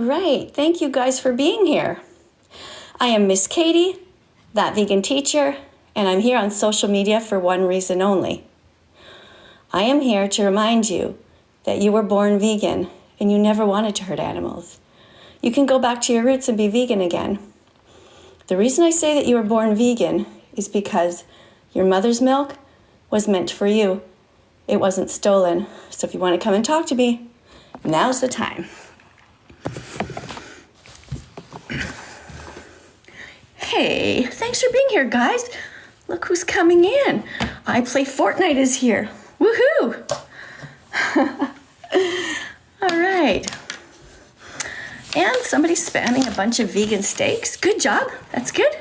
right, thank you guys for being here. I am Miss Katie, that vegan teacher, and I'm here on social media for one reason only. I am here to remind you that you were born vegan and you never wanted to hurt animals. You can go back to your roots and be vegan again. The reason I say that you were born vegan is because your mother's milk was meant for you. It wasn't stolen. So if you want to come and talk to me, now's the time. Hey, thanks for being here, guys. Look who's coming in. I Play Fortnite is here. Woohoo! All right. And somebody's spamming a bunch of vegan steaks. Good job. That's good.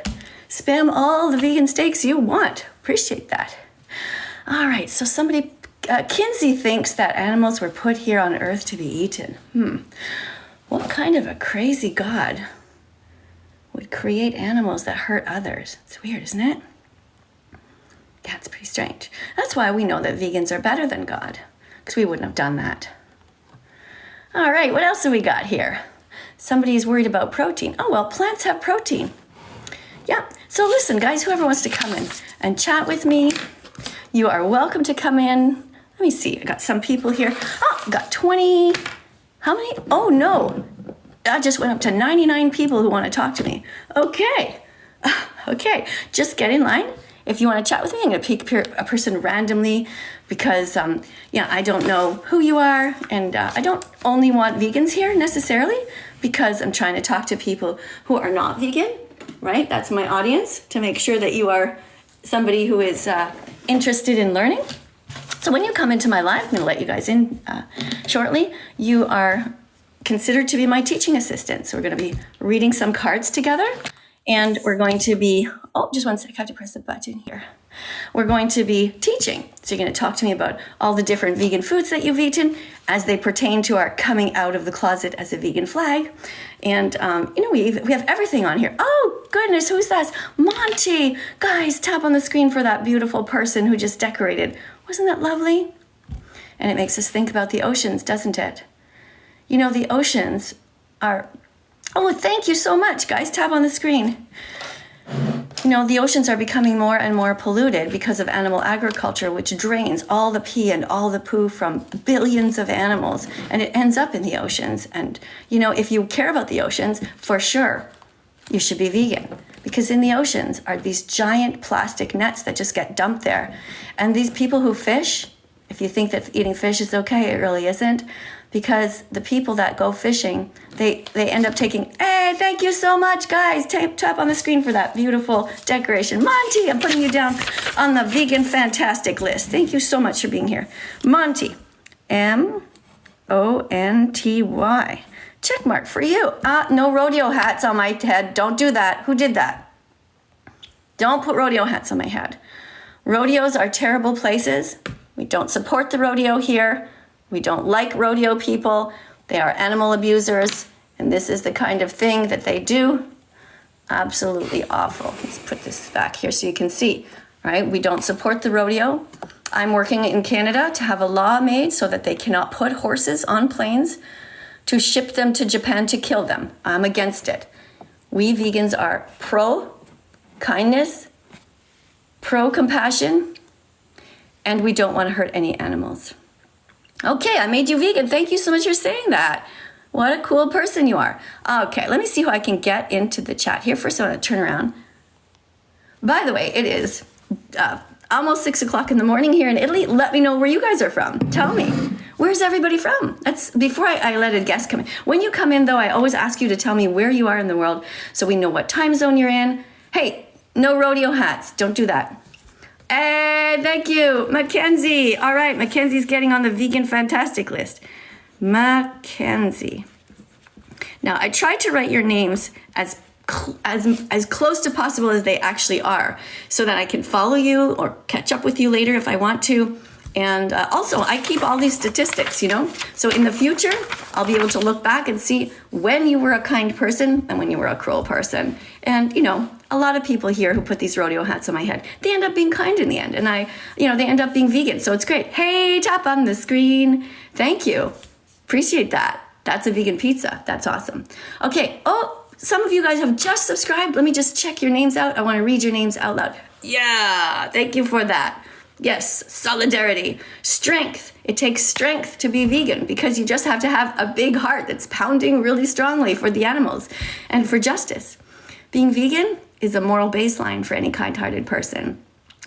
Spam all the vegan steaks you want. Appreciate that. All right, so somebody, Kinsey thinks that animals were put here on Earth to be eaten. What kind of a crazy God would create animals that hurt others? It's weird, isn't it? Yeah, it's pretty strange. That's why we know that vegans are better than God, because we wouldn't have done that. All right, what else do we got here? Somebody's worried about protein. Oh, well, plants have protein. Yeah, so listen, guys, whoever wants to come in and chat with me, you are welcome to come in. Let me see, I got some people here. Oh, I got 20, how many? Oh, no, I just went up to 99 people who want to talk to me. Okay, just get in line. If you want to chat with me, I'm going to pick a person randomly because, I don't know who you are. And I don't only want vegans here necessarily because I'm trying to talk to people who are not vegan, right? That's my audience, to make sure that you are somebody who is interested in learning. So when you come into my live, I'm going to let you guys in shortly. You are considered to be my teaching assistant. So we're going to be reading some cards together. And we're going to be, just one sec, I have to press the button here. We're going to be teaching. So you're going to talk to me about all the different vegan foods that you've eaten as they pertain to our coming out of the closet as a vegan flag. And, we have everything on here. Oh, goodness, who's that? Monty. Guys, tap on the screen for that beautiful person who just decorated. Wasn't that lovely? And it makes us think about the oceans, doesn't it? The oceans are... Oh, thank you so much, guys. Tap on the screen. The oceans are becoming more and more polluted because of animal agriculture, which drains all the pee and all the poo from billions of animals, and it ends up in the oceans. And, if you care about the oceans, for sure, you should be vegan. Because in the oceans are these giant plastic nets that just get dumped there. And these people who fish, if you think that eating fish is okay, it really isn't. Because the people that go fishing, they end up taking, hey, thank you so much, guys. Tap on the screen for that beautiful decoration. Monty, I'm putting you down on the vegan fantastic list. Thank you so much for being here. Monty, M-O-N-T-Y. Check mark for you. No rodeo hats on my head. Don't do that. Who did that? Don't put rodeo hats on my head. Rodeos are terrible places. We don't support the rodeo here. We don't like rodeo people. They are animal abusers, and this is the kind of thing that they do. Absolutely awful. Let's put this back here so you can see, right? We don't support the rodeo. I'm working in Canada to have a law made so that they cannot put horses on planes to ship them to Japan to kill them. I'm against it. We vegans are pro-kindness, pro-compassion, and we don't want to hurt any animals. Okay, I made you vegan. Thank you so much for saying that. What a cool person you are. Okay, let me see who I can get into the chat here. First, I want to turn around. By the way, it is almost 6 o'clock in the morning here in Italy. Let me know where you guys are from. Tell me. Where's everybody from? That's before I let a guest come in. When you come in, though, I always ask you to tell me where you are in the world so we know what time zone you're in. Hey, no rodeo hats. Don't do that. Hey, thank you, Mackenzie. All right, Mackenzie's getting on the vegan fantastic list. Mackenzie. Now, I tried to write your names as close to possible as they actually are so that I can follow you or catch up with you later if I want to. And also, I keep all these statistics, So in the future, I'll be able to look back and see when you were a kind person and when you were a cruel person. And, a lot of people here who put these rodeo hats on my head, they end up being kind in the end. And they end up being vegan. So it's great. Hey, tap on the screen. Thank you. Appreciate that. That's a vegan pizza. That's awesome. Okay. Oh, some of you guys have just subscribed. Let me just check your names out. I want to read your names out loud. Yeah. Thank you for that. Yes. Solidarity. Strength. It takes strength to be vegan because you just have to have a big heart that's pounding really strongly for the animals and for justice. Being vegan is a moral baseline for any kind-hearted person.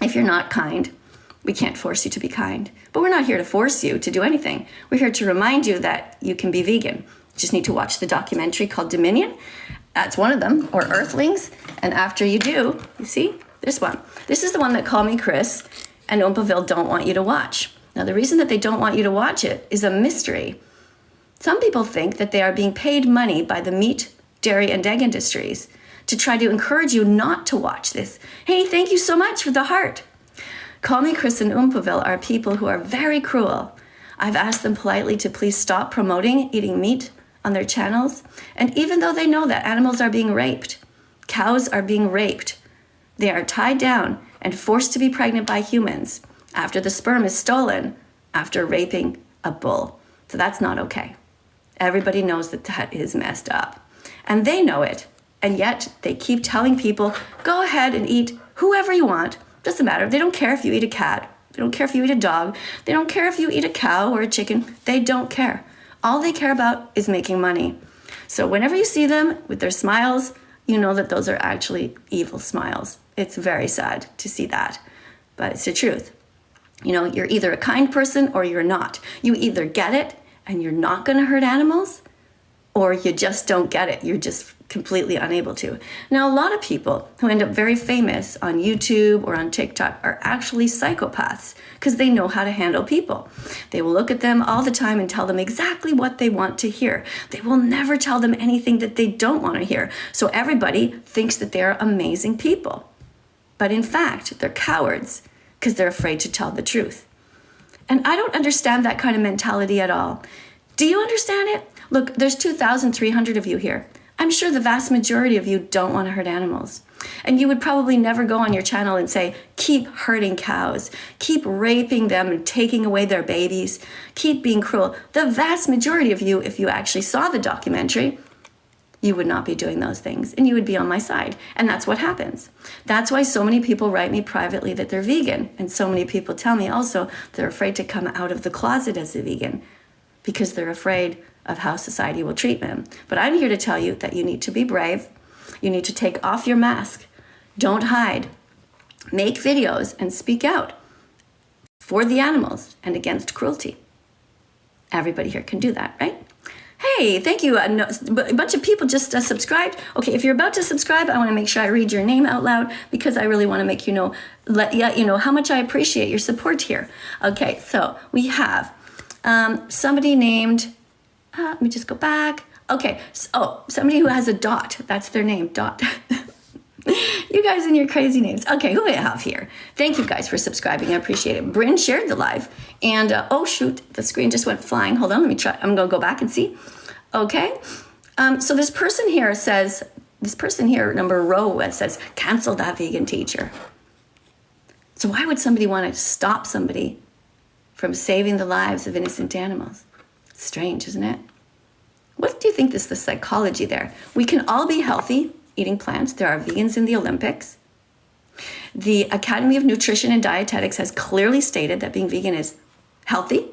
If you're not kind, we can't force you to be kind. But we're not here to force you to do anything. We're here to remind you that you can be vegan. You just need to watch the documentary called Dominion. That's one of them, or Earthlings. And after you do, you see, this one. This is the one that Call Me Chris and Oompaville don't want you to watch. Now, the reason that they don't want you to watch it is a mystery. Some people think that they are being paid money by the meat, dairy, and egg industries to try to encourage you not to watch this. Hey, thank you so much for the heart. Call Me Chris and Oompaville are people who are very cruel. I've asked them politely to please stop promoting eating meat on their channels. And even though they know that animals are being raped, cows are being raped, they are tied down and forced to be pregnant by humans after the sperm is stolen after raping a bull. So that's not okay. Everybody knows that that is messed up. And they know it. And yet they keep telling people, go ahead and eat whoever you want. Doesn't matter. They don't care if you eat a cat. They don't care if you eat a dog. They don't care if you eat a cow or a chicken. They don't care. All they care about is making money. So whenever you see them with their smiles, you know that those are actually evil smiles. It's very sad to see that, but it's the truth. You know, you're either a kind person or you're not. You either get it and you're not going to hurt animals, or you just don't get it. You're just completely unable to. Now, a lot of people who end up very famous on YouTube or on TikTok are actually psychopaths because they know how to handle people. They will look at them all the time and tell them exactly what they want to hear. They will never tell them anything that they don't want to hear. So everybody thinks that they're amazing people. But in fact, they're cowards because they're afraid to tell the truth. And I don't understand that kind of mentality at all. Do you understand it? Look, there's 2,300 of you here. I'm sure the vast majority of you don't want to hurt animals. And you would probably never go on your channel and say, keep hurting cows, keep raping them and taking away their babies, keep being cruel. The vast majority of you, if you actually saw the documentary, you would not be doing those things and you would be on my side. And that's what happens. That's why so many people write me privately that they're vegan. And so many people tell me also they're afraid to come out of the closet as a vegan because they're afraid of how society will treat them. But I'm here to tell you that you need to be brave. You need to take off your mask. Don't hide. Make videos and speak out for the animals and against cruelty. Everybody here can do that, right? Hey, thank you. A bunch of people just subscribed. Okay, if you're about to subscribe, I want to make sure I read your name out loud because I really want to make you know, let you know how much I appreciate your support here. Okay, so we have somebody named, let me just go back. Okay, so, somebody who has a Dot. That's their name, Dot. You guys and your crazy names. Okay, who do I have here? Thank you guys for subscribing. I appreciate it. Bryn shared the live. And, oh shoot, the screen just went flying. Hold on, let me try. I'm going to go back and see. Okay, so this person here says, number row, says, cancel that vegan teacher. So why would somebody want to stop somebody from saving the lives of innocent animals? It's strange, isn't it? What do you think is the psychology there? We can all be healthy eating plants. There are vegans in the Olympics. The Academy of Nutrition and Dietetics has clearly stated that being vegan is healthy,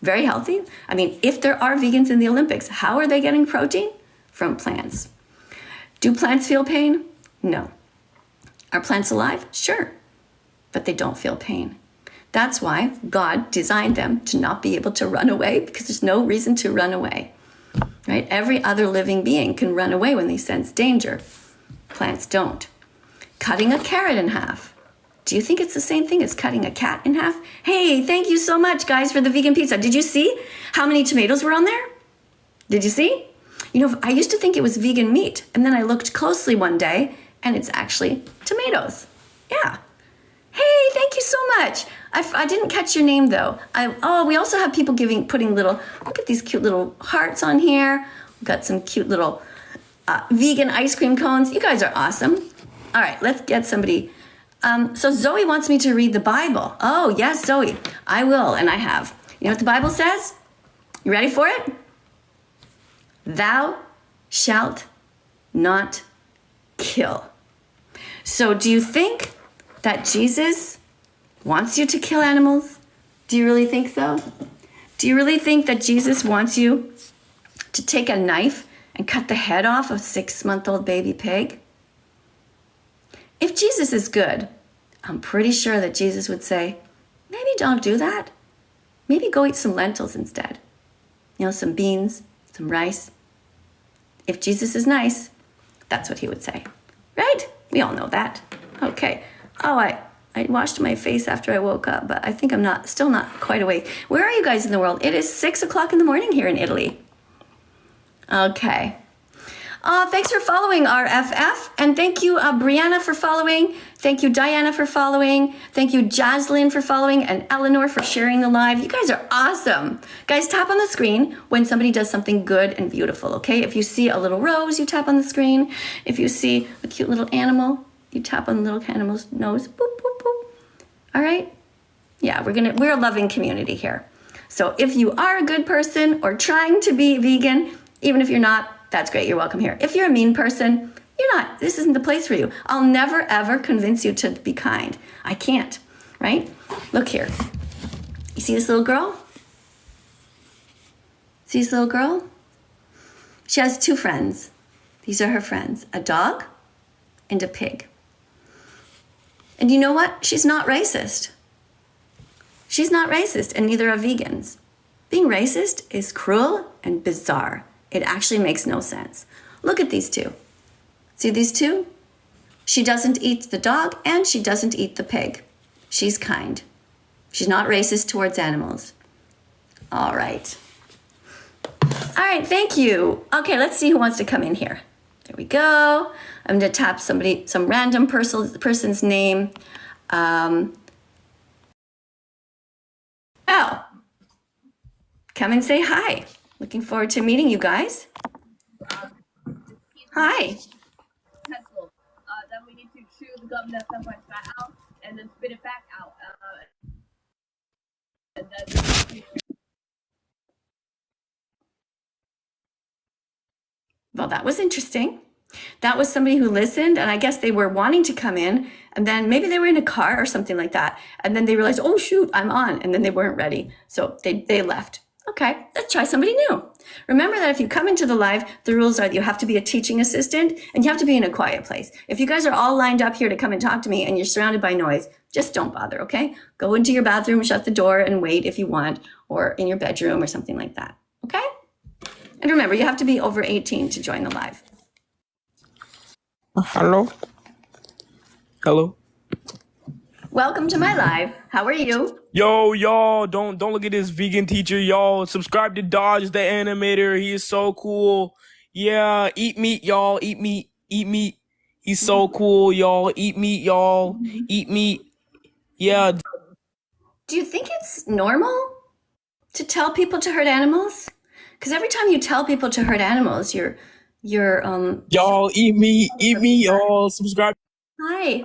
very healthy. I mean, if there are vegans in the Olympics, how are they getting protein? From plants. Do plants feel pain? No. Are plants alive? Sure. But they don't feel pain. That's why God designed them to not be able to run away, because there's no reason to run away, right? Every other living being can run away when they sense danger. Plants don't. Cutting a carrot in half. Do you think it's the same thing as cutting a cat in half? Hey, thank you so much, guys, for the vegan pizza. Did you see how many tomatoes were on there? Did you see? You know, I used to think it was vegan meat, and then I looked closely one day, and it's actually tomatoes. Yeah. Hey, thank you so much. I didn't catch your name though. We also have people putting little, look at these cute little hearts on here. We've got some cute little vegan ice cream cones. You guys are awesome. All right, let's get somebody. So Zoe wants me to read the Bible. Oh, yes, Zoe, I will, and I have. You know what the Bible says? You ready for it? Thou shalt not kill. So do you think that Jesus wants you to kill animals? Do you really think so? Do you really think that Jesus wants you to take a knife and cut the head off of a 6-month-old baby pig? If Jesus is good, I'm pretty sure that Jesus would say, maybe don't do that. Maybe go eat some lentils instead. Some beans, some rice. If Jesus is nice, that's what he would say. Right? We all know that. Okay. Oh, I washed my face after I woke up, but I think I'm still not quite awake. Where are you guys in the world? It is 6 o'clock in the morning here in Italy. Okay. Thanks for following RFF. And thank you, Brianna, for following. Thank you, Diana, for following. Thank you, Jaslyn, for following. And Eleanor for sharing the live. You guys are awesome. Guys, tap on the screen when somebody does something good and beautiful, okay? If you see a little rose, you tap on the screen. If you see a cute little animal, you tap on the little animal's nose. Boop, boop, boop. All right? Yeah, we're a loving community here. So if you are a good person or trying to be vegan, even if you're not, that's great. You're welcome here. If you're a mean person, you're not. This isn't the place for you. I'll never, ever convince you to be kind. I can't, right? Look here. You see this little girl? See this little girl? She has 2 friends. These are her friends, a dog and a pig. And you know what? She's not racist. She's not racist, and neither are vegans. Being racist is cruel and bizarre. It actually makes no sense. Look at these 2. See these 2? She doesn't eat the dog and she doesn't eat the pig. She's kind. She's not racist towards animals. All right. All right, thank you. Okay, let's see who wants to come in here. There we go. I'm gonna tap some random person's name. Oh, come and say hi. Looking forward to meeting you guys. Hi. Pestle. Then we need to chew the gum that's somewhat fat out and then spit it back out. And then Well, that was interesting. That was somebody who listened, and I guess they were wanting to come in, and then maybe they were in a car or something like that, and then they realized, oh shoot, I'm on, and then they weren't ready, so they left. Okay, let's try somebody new. Remember that if you come into the live, the rules are that you have to be a teaching assistant and you have to be in a quiet place. If you guys are all lined up here to come and talk to me and you're surrounded by noise, just don't bother, okay? Go into your bathroom, shut the door, and wait if you want, or in your bedroom or something like that, okay? And remember, you have to be over 18 to join the live. Hello. Hello. Welcome to my live. How are you? Yo, y'all, don't look at this vegan teacher, y'all. Subscribe to Dodge the animator. He is so cool. Yeah, eat meat, y'all. Eat meat. Eat meat. He's so cool, y'all. Eat meat, y'all. Eat meat. Yeah. Do you think it's normal to tell people to hurt animals? Because every time you tell people to hurt animals, you're Y'all eat meat. Eat meat, y'all. Subscribe. Hi.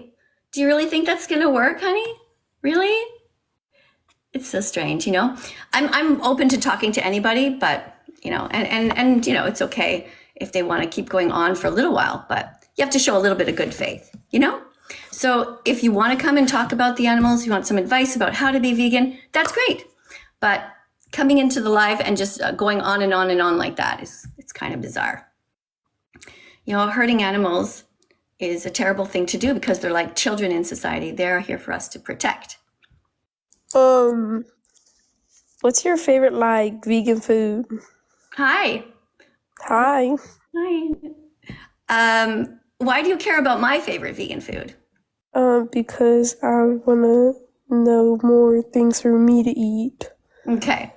Do you really think that's gonna work, honey? Really? It's so strange, you know? I'm open to talking to anybody, but and it's okay if they want to keep going on for a little while, but you have to show a little bit of good faith, you know? So if you want to come and talk about the animals, you want some advice about how to be vegan, that's great. But coming into the live and just going on and on and on like that it's kind of bizarre. You know, hurting animals is a terrible thing to do because they're like children in society. They're here for us to protect. What's your favorite vegan food? Hi. Hi. Hi. Why do you care about my favorite vegan food? Because I wanna know more things for me to eat. Okay.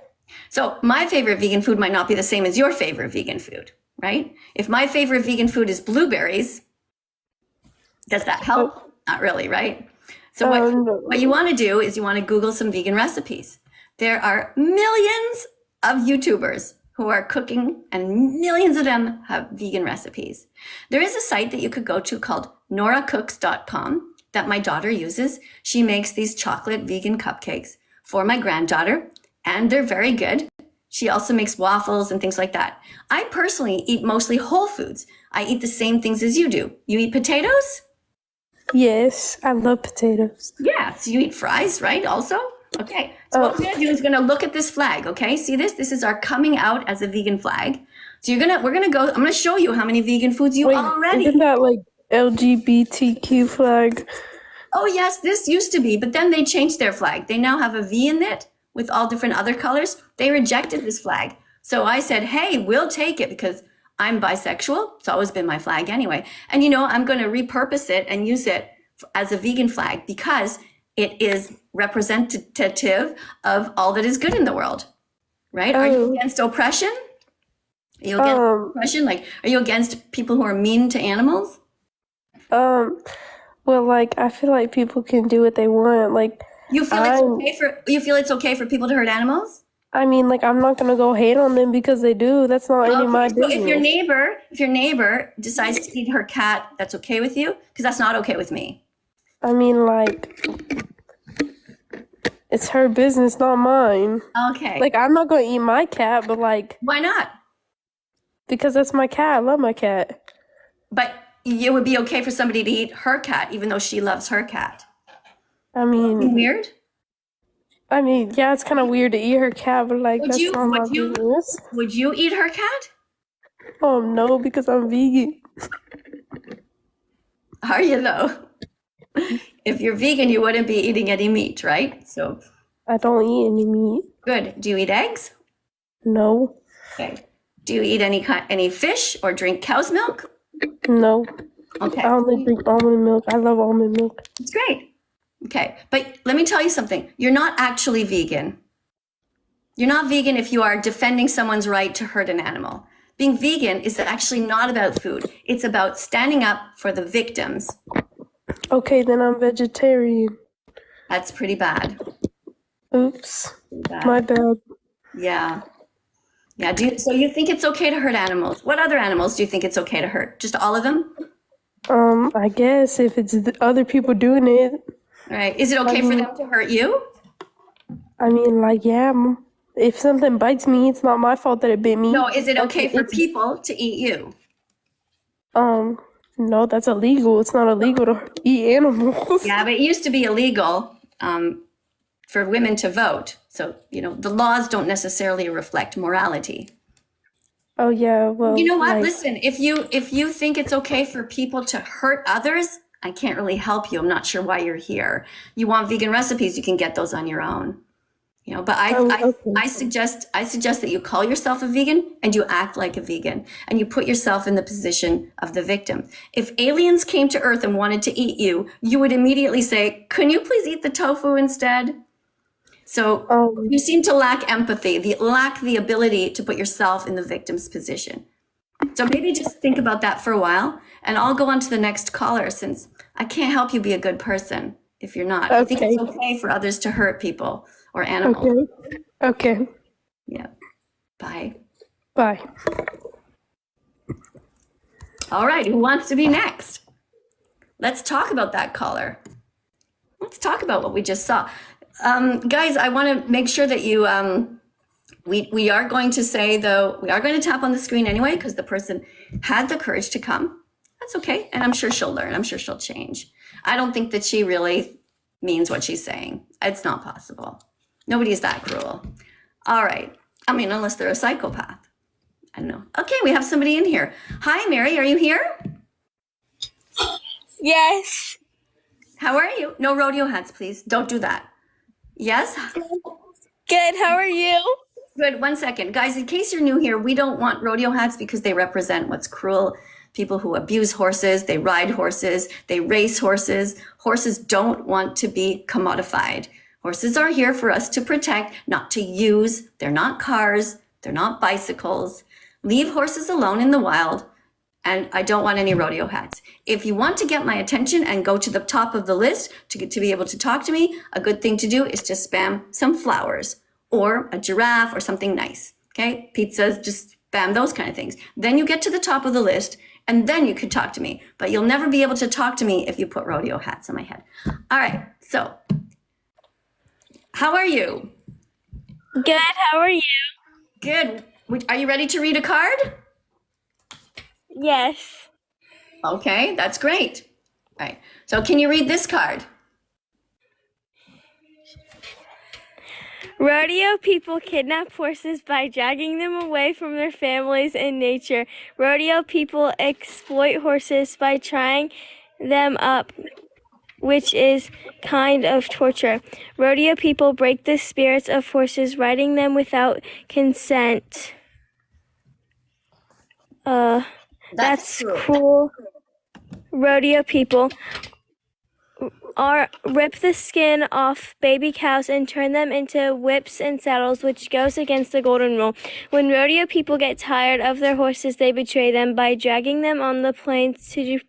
So my favorite vegan food might not be the same as your favorite vegan food, right? If my favorite vegan food is blueberries, does that help? Not really, right? So what you want to do is you want to Google some vegan recipes. There are millions of YouTubers who are cooking, and millions of them have vegan recipes. There is a site that you could go to called noracooks.com that my daughter uses. She makes these chocolate vegan cupcakes for my granddaughter, and they're very good. She also makes waffles and things like that. I personally eat mostly whole foods. I eat the same things as you do. You eat potatoes? Yes, I love potatoes. Yeah, so you eat fries, right? Also? Okay. So what we're gonna do is we're gonna look at this flag, okay? See this? This is our coming out as a vegan flag. So we're gonna go, I'm gonna show you how many vegan foods you Wait, already. isn't that like LGBTQ flag? Oh yes, this used to be, but then they changed their flag. They now have a V in it with all different other colors. They rejected this flag. So I said, hey, we'll take it because I'm bisexual. It's always been my flag anyway. And I'm going to repurpose it and use it as a vegan flag because it is representative of all that is good in the world, right? Are you against oppression? Are you against oppression? Like, are you against people who are mean to animals? Well, like, I feel like people can do what they want. Like, You feel it's okay for people to hurt animals? I mean, like, I'm not gonna go hate on them because they do. That's not any of my So business. if your neighbor decides to eat her cat, that's okay with you? Because that's not okay with me. I mean, like, it's her business, not mine. Okay. Like, I'm not gonna eat my cat, but like, Why not? because that's my cat. I love my cat. But it would be okay for somebody to eat her cat, even though she loves her cat. I mean, Weird? yeah, it's kind of weird to eat her cat, but like, that's not my business. Would you eat her cat? No, because I'm vegan. Are you though? If you're vegan, you wouldn't be eating any meat, right? So I don't eat any meat. good. Do you eat eggs? No, Okay. Do you eat any fish or drink cow's milk? no. Okay. I only drink almond milk. I love almond milk. It's great. Okay. But let me tell you something. You're not actually vegan. You're not vegan if you are defending someone's right to hurt an animal. Being vegan is actually not about food. It's about standing up for the victims. Okay, then I'm vegetarian. That's pretty bad. Oops, Bad. my bad. Yeah. Yeah. So you think it's okay to hurt animals? What other animals do you think it's okay to hurt? Just all of them? I guess if it's the other people doing it, All right. Is it okay for them to hurt you? I mean, like, yeah, if something bites me, it's not my fault that it bit me. No. Is it okay for people to eat you? No, that's illegal. It's not illegal to eat animals. Yeah, but it used to be illegal for women to vote. So, the laws don't necessarily reflect morality. Oh yeah, well, You know what? like, Listen, if you think it's okay for people to hurt others, I can't really help you. I'm not sure why you're here. You want vegan recipes, you can get those on your own. But I suggest that you call yourself a vegan and you act like a vegan and you put yourself in the position of the victim. If aliens came to Earth and wanted to eat you, you would immediately say, "Can you please eat the tofu instead?" So you seem to lack empathy, lack the ability to put yourself in the victim's position. So maybe just think about that for a while, and I'll go on to the next caller since I can't help you be a good person if you're not. I think it's okay for others to hurt people or animals. Okay. Yeah. Bye. Bye. All right. Who wants to be next? Let's talk about that caller. Let's talk about what we just saw. Guys, I want to make sure that you, we are going to say, though, we are going to tap on the screen anyway, because the person had the courage to come. That's okay. And I'm sure she'll learn. I'm sure she'll change. I don't think that she really means what she's saying. It's not possible. Nobody is that cruel. All right. I mean, unless they're a psychopath. I don't know. Okay, we have somebody in here. Hi, Mary. Are you here? Yes. How are you? No rodeo hats, please. Don't do that. Yes? Good. How are you? Good. 1 second. Guys, in case you're new here, we don't want rodeo hats because they represent what's cruel. People who abuse horses, they ride horses, they race horses. Horses don't want to be commodified. Horses are here for us to protect, not to use. They're not cars. They're not bicycles. Leave horses alone in the wild. And I don't want any rodeo hats. If you want to get my attention and go to the top of the list to be able to talk to me, a good thing to do is to spam some flowers or a giraffe or something nice. Okay? Pizzas, just spam those kind of things. Then you get to the top of the list and then you can talk to me. But you'll never be able to talk to me if you put rodeo hats on my head. All right. So, how are you? Good. How are you? Good. Are you ready to read a card? Yes. Okay, that's great. All right. So can you read this card? Rodeo people kidnap horses by dragging them away from their families in nature. Rodeo people exploit horses by tying them up, which is kind of torture. Rodeo people break the spirits of horses, riding them without consent. That's cruel. Rodeo people rip the skin off baby cows and turn them into whips and saddles, which goes against the golden rule. When rodeo people get tired of their horses, they betray them by dragging them on the plains to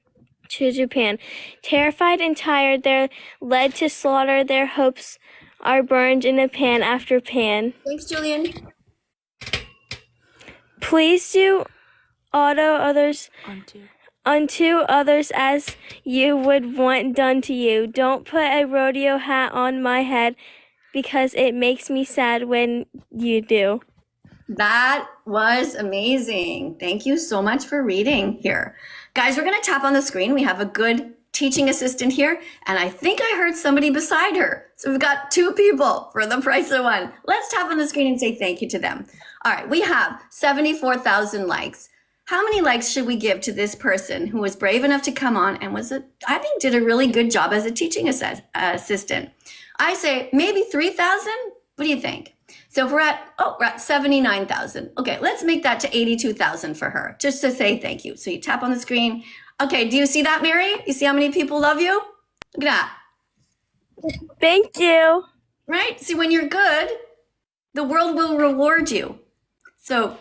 Japan. Terrified and tired, they're led to slaughter. Their hopes are burned in a pan after pan. Thanks, Julian. Please do unto others as you would want done to you. Don't put a rodeo hat on my head because it makes me sad when you do. That was amazing. Thank you so much for reading here. Guys, we're going to tap on the screen. We have a good teaching assistant here, and I think I heard somebody beside her. So we've got 2 people for the price of 1. Let's tap on the screen and say thank you to them. All right, we have 74,000 likes. How many likes should we give to this person who was brave enough to come on and I think did a really good job as a teaching assistant? I say maybe 3,000. What do you think? So if we're at 79,000. Okay, let's make that to 82,000 for her, just to say thank you. So you tap on the screen. Okay, do you see that, Mary? You see how many people love you? Look at that. Thank you. Right? See, when you're good, the world will reward you. So,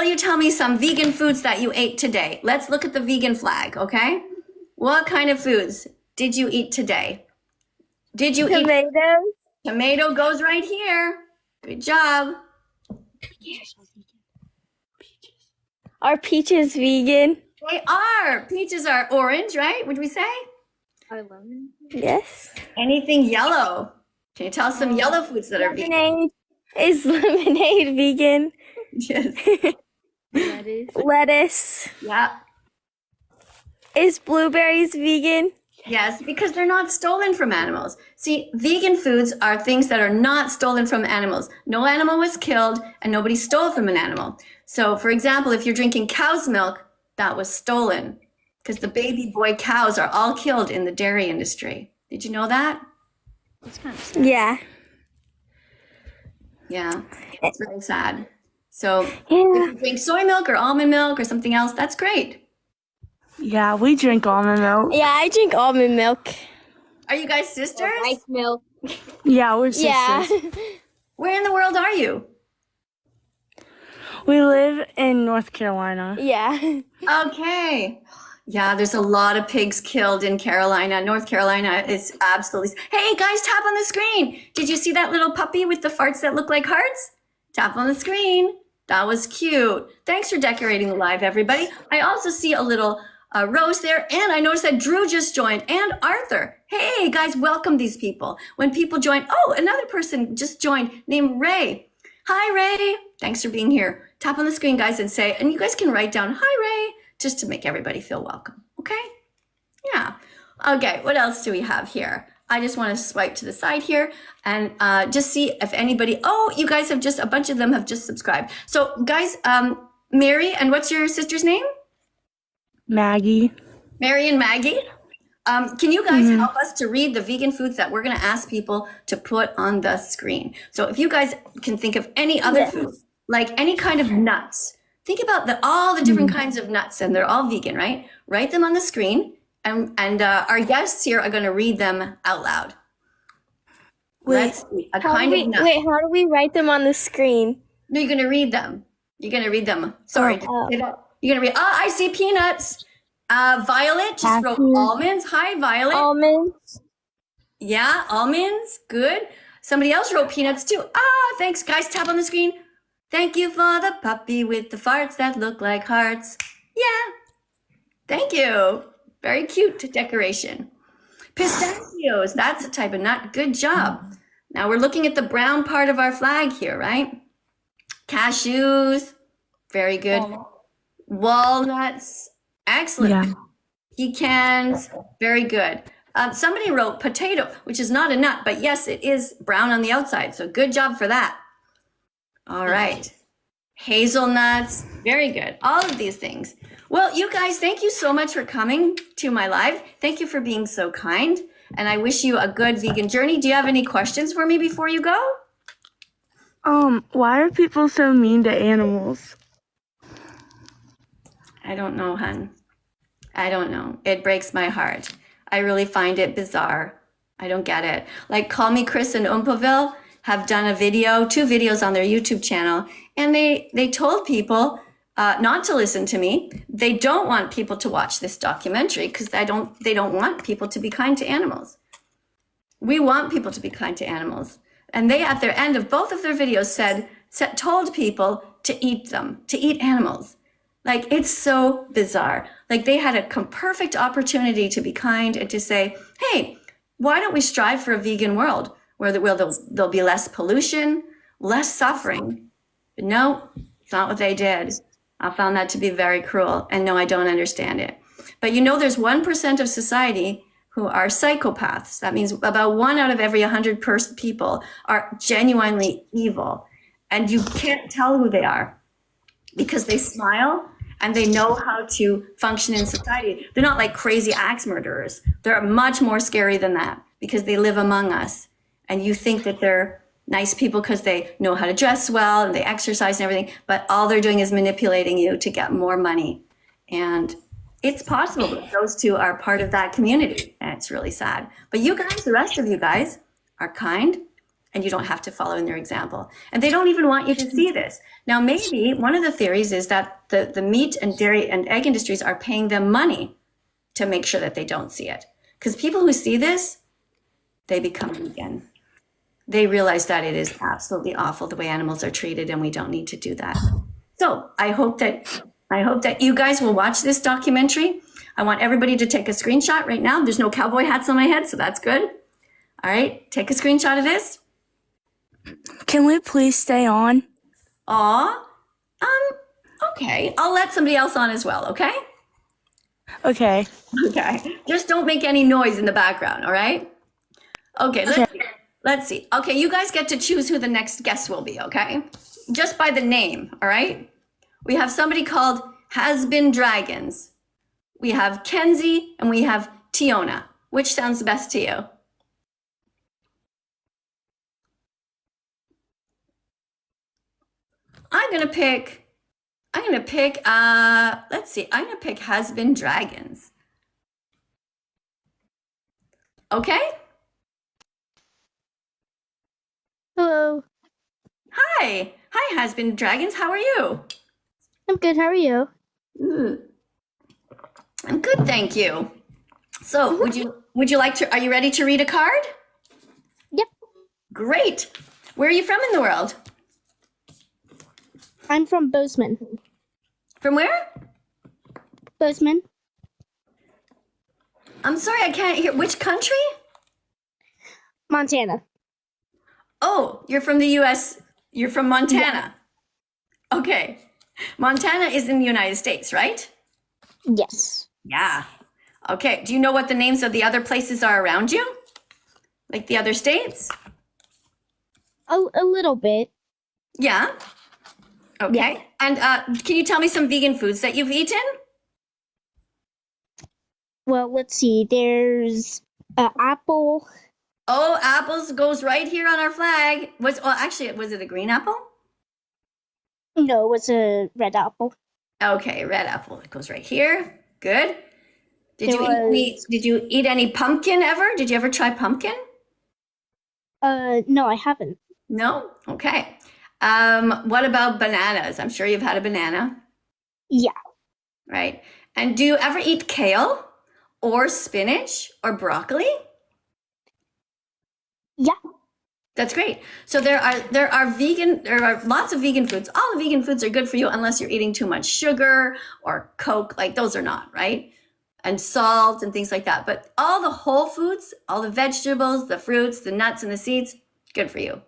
you tell me some vegan foods that you ate today. Let's look at the vegan flag, okay? What kind of foods did you eat today? Did you eat? Tomatoes. Tomato goes right here. Good job. Are peaches vegan? They are. Peaches are orange, right? Would we say? Yes. Anything yellow? Can you tell us some yellow foods that are vegan? Lemonade. Is lemonade vegan? Yes. Lettuce. Yeah. Is blueberries vegan? Yes, because they're not stolen from animals. See, vegan foods are things that are not stolen from animals. No animal was killed and nobody stole from an animal. So, for example, if you're drinking cow's milk, that was stolen because the baby boy cows are all killed in the dairy industry. Did you know that? It's kind of sad. Yeah. Yeah, it's very sad. So, if Yeah. you drink soy milk or almond milk or something else, that's great. Yeah, we drink almond milk. Yeah, I drink almond milk. Are you guys sisters? milk. Yeah, we're sisters. Yeah. Where in the world are you? We live in North Carolina. Yeah. Okay. Yeah, there's a lot of pigs killed in Carolina. North Carolina is absolutely. Hey, guys, tap on the screen. Did you see that little puppy with the farts that look like hearts? Tap on the screen. That was cute. Thanks for decorating the live, everybody. I also see a little Rose there, and I noticed that Drew just joined, and Arthur. Hey, guys, welcome these people. When people join, another person just joined named Ray. Hi, Ray. Thanks for being here. Tap on the screen, guys, and say, and you guys can write down, hi, Ray, just to make everybody feel welcome, okay? Yeah. Okay, what else do we have here? I just want to swipe to the side here and just see if anybody, you guys have a bunch of them have just subscribed. So, guys, Mary, and what's your sister's name? Maggie. Mary and Maggie. Can you guys help us to read the vegan foods that we're going to ask people to put on the screen? So if you guys can think of any other food, like any kind of nuts, think about all the different kinds of nuts, and they're all vegan, right? Write them on the screen, and our guests here are going to read them out loud. Let's see, a kind of nut. Wait, how do we write them on the screen? No, you're going to read them. You're going to read them. Sorry. You're going to read, I see peanuts. Violet just wrote almonds. Hi, Violet. Almonds. Yeah, almonds. Good. Somebody else wrote peanuts too. Thanks, guys. Tap on the screen. Thank you for the puppy with the farts that look like hearts. Yeah. Thank you. Very cute decoration. Pistachios. That's a type of nut. Good job. Now we're looking at the brown part of our flag here, right? Cashews, very good. Walnuts, excellent. Yeah. Pecans, very good. Somebody wrote potato, which is not a nut, but yes, it is brown on the outside. So good job for that. All right. Hazelnuts, very good. All of these things. Well, you guys, thank you so much for coming to my live. Thank you for being so kind. And I wish you a good vegan journey. Do you have any questions for me before you go? Why are people so mean to animals? I don't know, hun. I don't know. It breaks my heart. I really find it bizarre. I don't get it. Like Call Me Chris and Umpaville have done a video, 2 videos on their YouTube channel, and they told people not to listen to me. They don't want people to watch this documentary because they don't want people to be kind to animals. We want people to be kind to animals. And they, at their end of both of their videos, told people to eat them, to eat animals. Like, it's so bizarre. Like, they had a perfect opportunity to be kind and to say, hey, why don't we strive for a vegan world where there'll be less pollution, less suffering? But no, it's not what they did. I found that to be very cruel. And no, I don't understand it. But you know, there's 1% of society who are psychopaths. That means about 1 out of every 100 people are genuinely evil. And you can't tell who they are because they smile and they know how to function in society. They're not like crazy axe murderers. They're much more scary than that because they live among us. And you think that they're nice people because they know how to dress well and they exercise and everything, but all they're doing is manipulating you to get more money. And it's possible that those 2 are part of that community, and it's really sad. But you guys, the rest of you guys, are kind, and you don't have to follow in their example. And they don't even want you to see this. Now, maybe one of the theories is that the meat and dairy and egg industries are paying them money to make sure that they don't see it. Because people who see this, they become vegan. They realize that it is absolutely awful the way animals are treated, and we don't need to do that. So I hope that you guys will watch this documentary. I want everybody to take a screenshot right now. There's no cowboy hats on my head, so that's good. All right, take a screenshot of this. Can we please stay on? Aw, okay. I'll let somebody else on as well, okay? Okay. Okay. Just don't make any noise in the background, all right? Okay, let's see. Okay, you guys get to choose who the next guest will be, okay? Just by the name, all right? We have somebody called Has Been Dragons. We have Kenzie and we have Tiona. Which sounds best to you? I'm gonna pick, let's see, I'm gonna pick Has Been Dragons. Okay? Hello. Hi, Has Been Dragons, how are you? I'm good. How are you? I'm good, thank you. So, would you like to, are you ready to read a card? Yep. Great. Where are you from in the world? I'm from Bozeman. From where? Bozeman? I'm sorry, I can't hear. Which country? Montana. Oh, you're from the US. You're from Montana. Yeah. Okay. Montana is in the United States, right? Yes. Yeah. Okay. Do you know what the names of the other places are around you? Like the other states? A little bit. Yeah. Okay. Yeah. And can you tell me some vegan foods that you've eaten? Well, let's see. There's apple. Oh, apples goes right here on our flag. Was it a green apple? No, it was a red apple. Okay, red apple. It goes right here. Good. Did It you eat any pumpkin ever? Did you ever try pumpkin? No, I haven't. No? Okay. What about bananas? I'm sure you've had a banana, Yeah. right? And do you ever eat kale or spinach or broccoli? Yeah. That's great. So there are lots of vegan foods. All the vegan foods are good for you unless you're eating too much sugar or Coke, like those are not, right? And salt and things like that. But all the whole foods, all the vegetables, the fruits, the nuts and the seeds, good for you.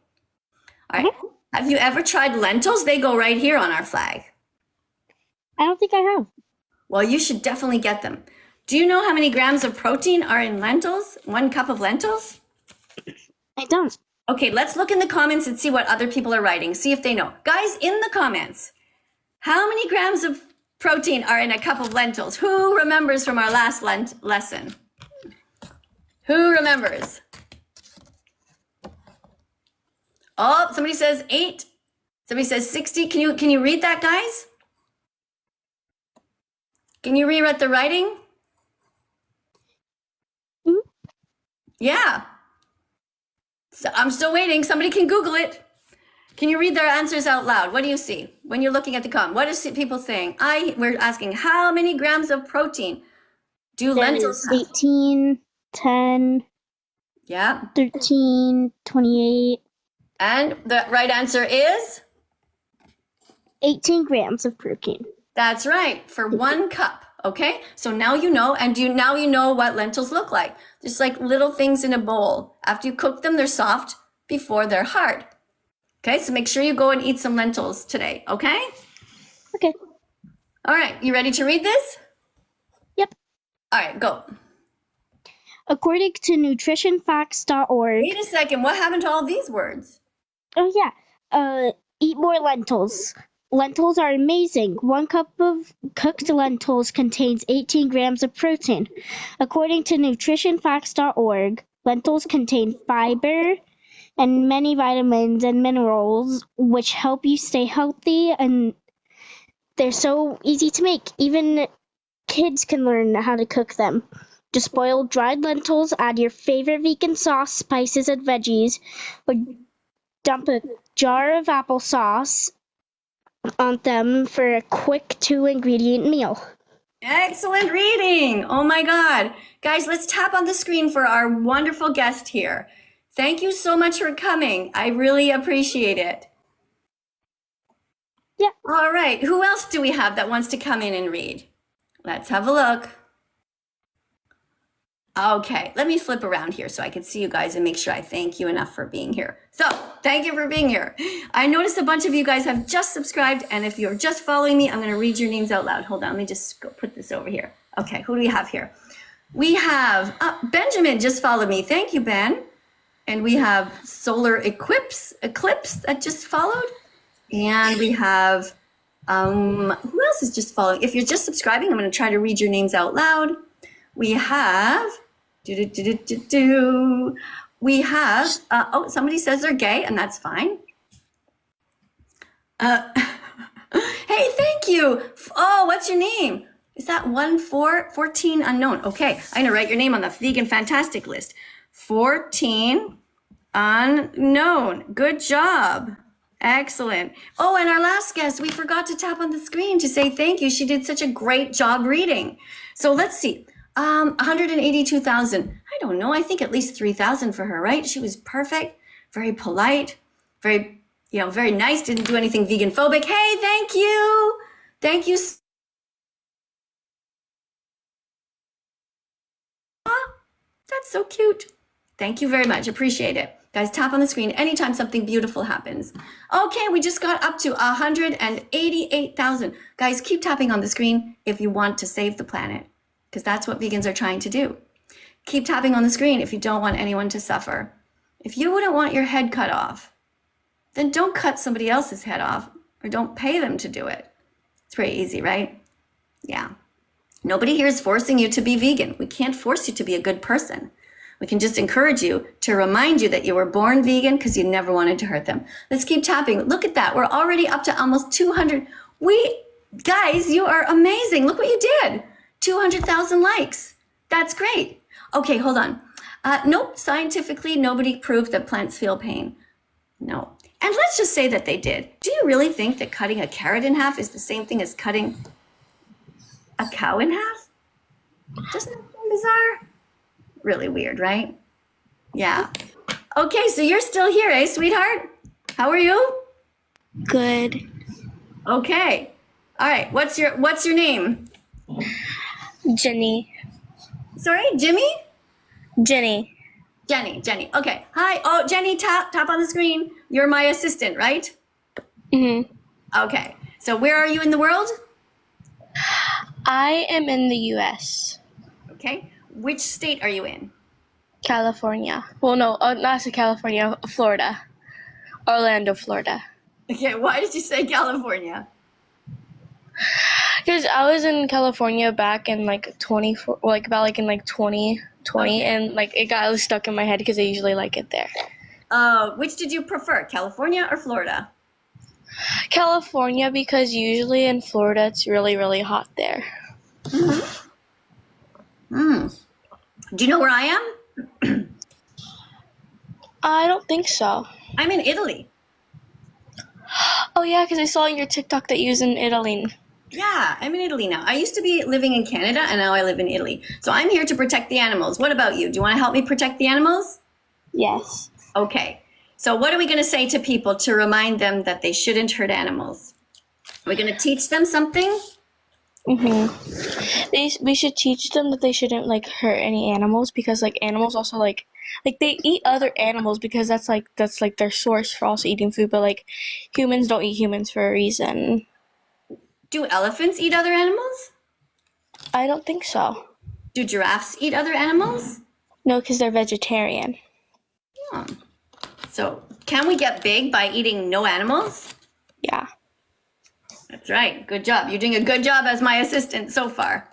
All right. Have you ever tried lentils? They go right here on our flag. I don't think I have. Well, you should definitely get them. Do you know how many grams of protein are in lentils? 1 cup of lentils? I don't. Okay, let's look in the comments and see what other people are writing. See if they know. Guys, in the comments, how many grams of protein are in a cup of lentils? Who remembers from our last lesson? Who remembers? Oh, somebody says 8. Somebody says 60. Can you read that, guys? Can you reread the writing? Mhm. Yeah. So I'm still waiting. Somebody can Google it. Can you read their answers out loud? What do you see when you're looking at the comment? What is people saying? We're asking how many grams of protein do There lentils is have? 18, 10, Yeah. 13, 28, And the right answer is? 18 grams of protein. That's right, for 1 cup. Okay, so now you know, and now you know what lentils look like. Just like little things in a bowl. After you cook them, they're soft. Before they're hard. Okay, so make sure you go and eat some lentils today. Okay. Okay. All right, you ready to read this? Yep. All right, go. According to nutritionfacts.org. Wait a second. What happened to all these words? Oh yeah. Eat more lentils. Lentils are amazing. 1 cup of cooked lentils contains 18 grams of protein. According to nutritionfacts.org, lentils contain fiber and many vitamins and minerals which help you stay healthy, and they're so easy to make. Even kids can learn how to cook them. Just boil dried lentils, add your favorite vegan sauce, spices, and veggies, or dump a jar of applesauce on them for a quick 2-ingredient meal. Excellent reading. Oh my God. Guys, let's tap on the screen for our wonderful guest here. Thank you so much for coming. I really appreciate it. Yeah. All right. Who else do we have that wants to come in and read? Let's have a look. Okay, let me flip around here so I can see you guys and make sure I thank you enough for being here. So, thank you for being here. I noticed a bunch of you guys have just subscribed, and if you're just following me, I'm going to read your names out loud. Hold on, let me just go put this over here. Okay, who do we have here? We have Benjamin just followed me. Thank you, Ben. And we have Solar Eclipse that just followed. And we have, who else is just following? If you're just subscribing, I'm going to try to read your names out loud. We have, we have, somebody says they're gay, and that's fine. Hey, thank you. Oh, what's your name? Is that 14 unknown? Okay, I'm gonna write your name on the Vegan Fantastic list. 14 unknown. Good job. Excellent. Oh, and our last guest, we forgot to tap on the screen to say thank you. She did such a great job reading. So let's see. 182,000. I don't know. I think at least 3,000 for her, right? She was perfect, very polite, very, very nice. Didn't do anything vegan phobic. Hey, thank you. Thank you. That's so cute. Thank you very much. Appreciate it. Guys, tap on the screen anytime something beautiful happens. Okay, we just got up to 188,000. Guys, keep tapping on the screen if you want to save the planet, because that's what vegans are trying to do. Keep tapping on the screen if you don't want anyone to suffer. If you wouldn't want your head cut off, then don't cut somebody else's head off, or don't pay them to do it. It's pretty easy, right? Yeah. Nobody here is forcing you to be vegan. We can't force you to be a good person. We can just encourage you to remind you that you were born vegan because you never wanted to hurt them. Let's keep tapping. Look at that. We're already up to almost 200. Guys, you are amazing. Look what you did. 200,000 likes. That's great. Okay, hold on. Nope, scientifically, nobody proved that plants feel pain. No. And let's just say that they did. Do you really think that cutting a carrot in half is the same thing as cutting a cow in half? Doesn't that seem bizarre? Really weird, right? Yeah. Okay, so you're still here, eh, sweetheart? How are you? Good. Okay. All right. What's your name? Jenny. Sorry, Jimmy? Jenny. Jenny. Okay. Hi. Oh, Jenny, tap on the screen. You're my assistant, right? Mm-hmm. Okay. So where are you in the world? I am in the U.S. Okay. Which state are you in? California. Well, no, not California, Florida. Orlando, Florida. Okay. Why did you say California? Because I was in California back in like 2020, Okay. and like it got stuck in my head because I usually like it there. Which did you prefer, California or Florida? California, because usually in Florida it's really, really hot there. Do you know where I am? I don't think so. I'm in Italy. Oh yeah, because I saw on your TikTok that you was in Italy. Yeah, I'm in Italy now. I used to be living in Canada and now I live in Italy. So I'm here to protect the animals. What about you? Do you want to help me protect the animals? Yes. Okay. So what are we going to say to people to remind them that they shouldn't hurt animals? We're going to teach them something? We should teach them that they shouldn't like hurt any animals, because like animals also like they eat other animals because that's like their source for also eating food, but like humans don't eat humans for a reason. Do elephants eat other animals? I don't think so. Do giraffes eat other animals? No, because they're vegetarian. So can we get big by eating no animals? Yeah. That's right. Good job. You're doing a good job as my assistant so far.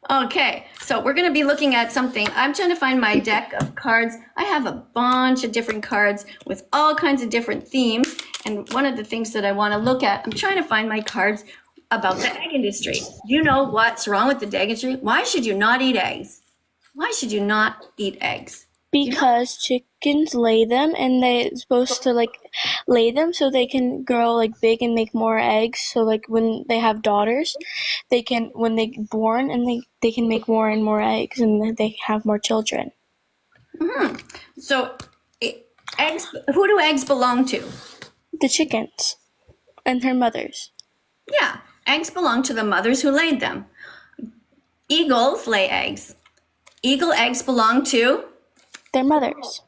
Okay, so we're going to be looking at something. I'm trying to find my deck of cards. I have a bunch of different cards with all kinds of different themes. And one of the things that I want to look at, I'm trying to find my cards about the egg industry. Do you know what's wrong with the egg industry? Why should you not eat eggs? Why should you not eat eggs? Because chickens lay them, and they're supposed to like lay them so they can grow like big and make more eggs. So like when they have daughters, they can, when they born, and they can make more and more eggs, and they have more children. So eggs, who do eggs belong to? The chickens and their mothers. Yeah, eggs belong to the mothers who laid them. Eagles lay eggs. Eagle eggs belong to? Their mothers.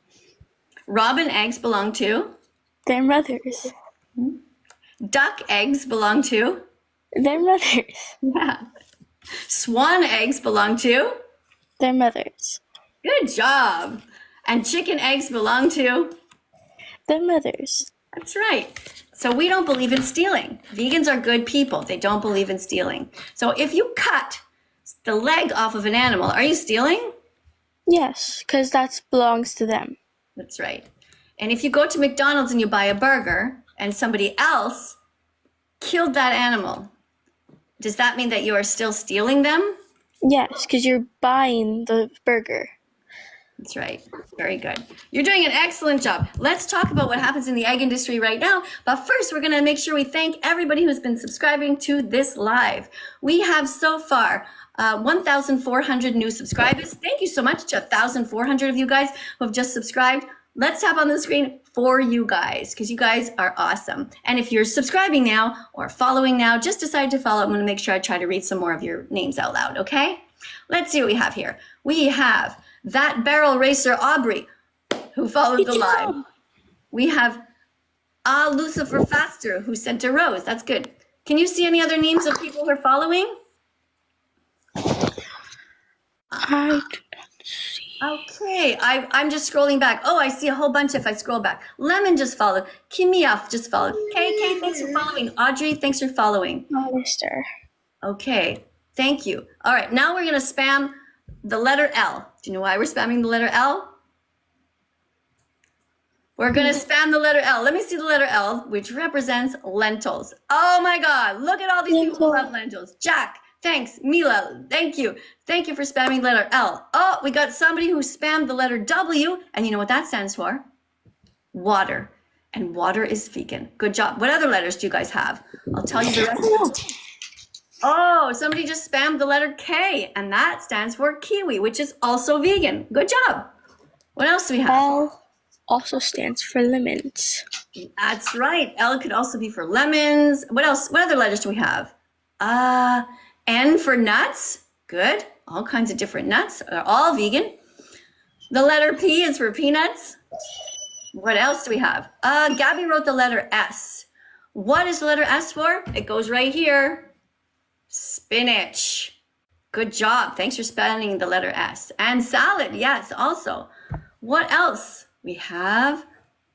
Robin eggs belong to? Their mothers. Duck eggs belong to? Their mothers. Yeah. Swan eggs belong to? Their mothers. Good job. And chicken eggs belong to? Their mothers. That's right. So we don't believe in stealing. Vegans are good people. They don't believe in stealing. So if you cut the leg off of an animal, are you stealing? Yes, because that belongs to them. That's right. And if you go to McDonald's and you buy a burger and somebody else killed that animal, does that mean that you are still stealing them? Yes, because you're buying the burger. That's right. Very good. You're doing an excellent job. Let's talk about what happens in the egg industry right now. But first, we're going to make sure we thank everybody who's been subscribing to this live. We have so far 1,400 new subscribers. Thank you so much to 1,400 of you guys who have just subscribed. Let's tap on the screen for you guys, because you guys are awesome. And if you're subscribing now or following now, just decide to follow. I'm going to make sure I try to read some more of your names out loud, okay? Let's see what we have here. We have That Barrel Racer Aubrey, who followed the live. We have Lucifer Faster, who sent a rose. That's good. Can you see any other names of people who are following? I do not see. Okay, I'm just scrolling back. Oh, I see a whole bunch if I scroll back. Lemon just followed. Kimiaf just followed. KK, thanks for following. Audrey, thanks for following. Hollister. Okay, thank you. All right, now we're going to spam the letter L. Do you know why we're spamming the letter L? We're going to spam the letter L. Let me see the letter L, which represents lentils. Oh my God, look at all these people who have lentils. Jack, thanks. Mila, thank you. Thank you for spamming letter L. Oh, we got somebody who spammed the letter W, and you know what that stands for? Water. And water is vegan. Good job. What other letters do you guys have? I'll tell you the rest. Oh, somebody just spammed the letter K, and that stands for kiwi, which is also vegan. Good job. What else do we have? L also stands for lemons. That's right. L could also be for lemons. What else? What other letters do we have? N for nuts. Good. All kinds of different nuts. They're all vegan. The letter P is for peanuts. What else do we have? Gabby wrote the letter S. What is the letter S for? It goes right here. Spinach. Good job. Thanks for spelling the letter S. And salad, yes, also. What else? We have,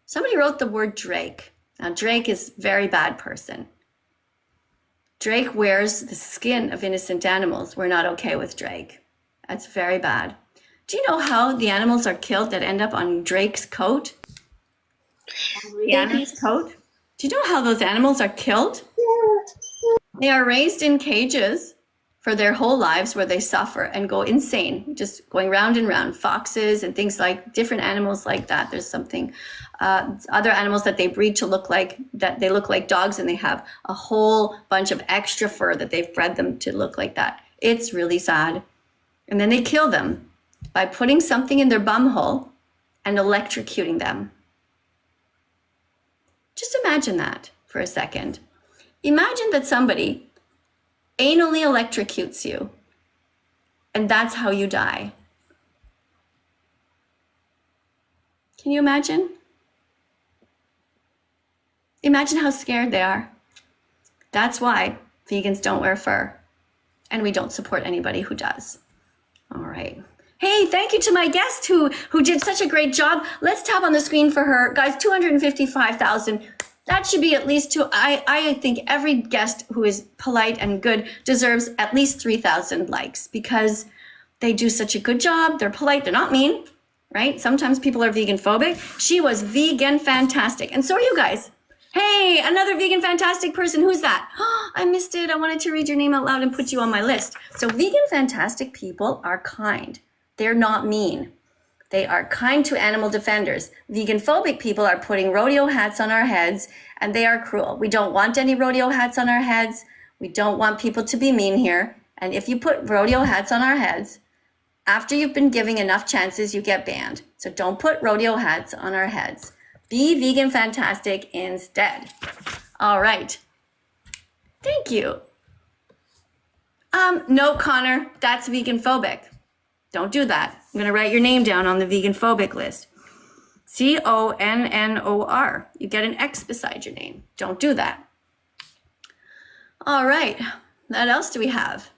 somebody wrote the word Drake. Now, Drake is a very bad person. Drake wears the skin of innocent animals. We're not okay with Drake. That's very bad. Do you know how the animals are killed that end up on Drake's coat? Rihanna's coat? Do you know how those animals are killed? They are raised in cages for their whole lives where they suffer and go insane, just going round and round. Foxes and things like different animals like that. There's something, other animals that they breed to look like, that they look like dogs and they have a whole bunch of extra fur that they've bred them to look like that. It's really sad. And then they kill them by putting something in their bum hole and electrocuting them. Just imagine that for a second. Imagine that somebody anally electrocutes you, and that's how you die. Can you imagine? Imagine how scared they are. That's why vegans don't wear fur, and we don't support anybody who does. All right. Hey, thank you to my guest who did such a great job. Let's tap on the screen for her. Guys, 255,000. That should be at least two. I think every guest who is polite and good deserves at least 3,000 likes because they do such a good job. They're polite. They're not mean, right? Sometimes people are vegan phobic. She was vegan fantastic. And so are you guys. Hey, another vegan fantastic person. Who's that? Oh, I missed it. I wanted to read your name out loud and put you on my list. So vegan fantastic people are kind. They're not mean. They are kind to animal defenders. Vegan phobic people are putting rodeo hats on our heads and they are cruel. We don't want any rodeo hats on our heads. We don't want people to be mean here. And if you put rodeo hats on our heads, after you've been giving enough chances, you get banned. So don't put rodeo hats on our heads. Be vegan fantastic instead. All right. Thank you. No, Connor, that's vegan phobic. Don't do that. I'm going to write your name down on the vegan phobic list. CONNOR. You get an X beside your name. Don't do that. All right. What else do we have?